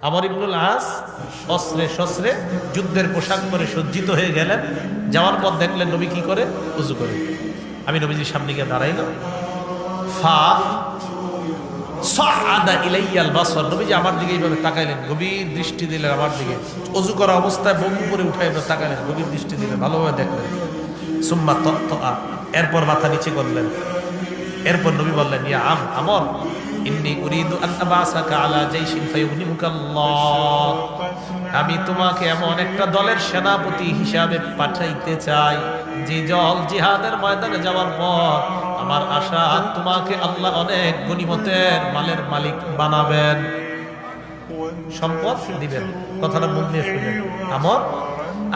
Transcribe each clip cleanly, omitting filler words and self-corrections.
আমর ইবনুল আস অস্ত্রে শস্ত্রে যুদ্ধের পোশাক পরে সজ্জিত হয়ে গেলেন। যাওয়ার পর দেখলেন নবী কি করে, উযু করে। আমি নবীজির সামনে গিয়ে দাঁড়াইলাম। ফা সাআদা ইলাইয়াল বাসর, নবীজি আমার দিকে এইভাবে তাকাইলেন, গভীর দৃষ্টি দিলেন আমার দিকে। ওযু করা অবস্থায় বুক উপরে উঠাই তাকালেন, গভীর দৃষ্টি দিলেন, ভালোভাবে দেখলেন। সুম্মা তাআ, এরপর মাথা নিচে করলেন। এরপর নবী বললেন, ইয়া আমর, ইন্নী উরিদু আন আবাসাকা আলা জাইশিন ফায়ুগনিমুকাল্লাহ, আমি তোমাকে এমন একটা দলের সেনাপতি হিসাবে পাঠাইতে চাই যে দল জিহাদের ময়দানে যাওয়ার পর আমার আশা তোমাকে আল্লাহ অনেক গনিমতের মালের মালিক বানাবেন, সম্পদ দিবেন। কথাটা মন দিয়ে শুনবেন। আমর,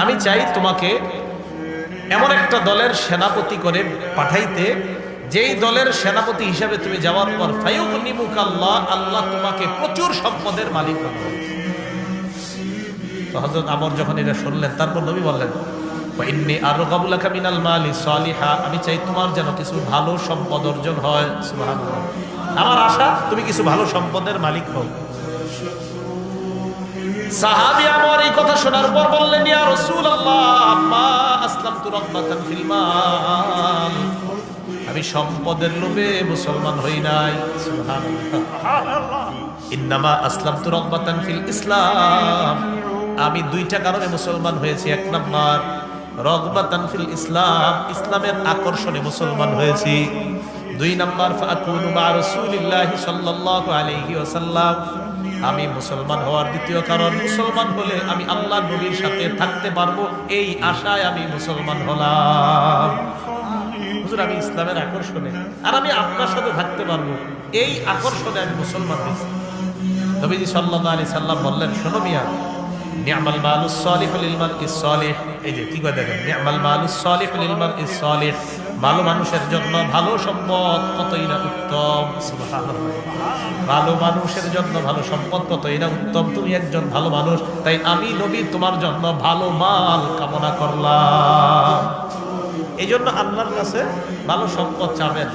আমি চাই তোমাকে এমন একটা দলের সেনাপতি করে পাঠাইতে, যেই দলের সেনাপতি হিসাবে তুমি যাওয়ার পর ফায়ুগনিমুকাল্লাহ, আল্লাহ তোমাকে প্রচুর সম্পদের মালিক বানাবেন। তো হযরত আমর যখন এটা শুনলেন, তারপর নবী বললেন, ওয়া ইন্নী আরগাবু লাকা মিনাল মালি সালিহা, আমি চাই তোমার যেন কিছু ভালো সম্পদ অর্জন হয়। সুবহানাল্লাহ, আমার আশা তুমি কিছু ভালো সম্পদের মালিক হও। সাহাবী আমর এই কথা শোনার পর বললেন, ইয়া রাসূলুল্লাহ, মা আসলামতু রাগবাতান ফিল মাল, আমি সম্পদের লোভে মুসলমান হই নাই। সুবহানাল্লাহ, ইন্নামা আসলামতু রাগবাতান ফিল ইসলাম, আমি দুইটা কারণে মুসলমান হয়েছি। এক নাম্বার রাগবাতান ফিল ইসলাম, ইসলামের আকর্ষণে মুসলমান হয়েছি। দুই নাম্বার ফাকুনু মা রাসূলিল্লাহি সাল্লাল্লাহু আলাইহি ওয়াসাল্লাম, আমি মুসলমান হওয়ার দ্বিতীয় কারণ, মুসলমান হলে আমি আল্লাহ নবীর সাথে থাকতে পারবো, এই আশায় আমি মুসলমান হলাম। হুজুর, আমি ইসলামের আকর্ষণে আর আমি আপনার সাথে থাকতে পারবো, এই আকর্ষণে আমি মুসলমান হয়েছি। নবীজি সাল্লাল্লাহু আলাইহি সাল্লাম বললেন, শোনো মিয়া, নি'মাল মালুস সালিহু লিল মারইস সালিহ, এই যে কি কয় দেখেন, নি'মাল মালুস সালিহু লিল মারইস সালিহ, ভালো মানুষের জন্য ভালো সম্পদ কতই না উত্তম। সুবহানাল্লাহ, ভালো মানুষের জন্য ভালো সম্পদ কতই না উত্তম। তুমি একজন ভালো মানুষ, তাই আমি নবী তোমার জন্য ভালো মাল কামনা করলাম। এই জন্য আল্লাহর কাছে ভালো সম্পদ চাবেন।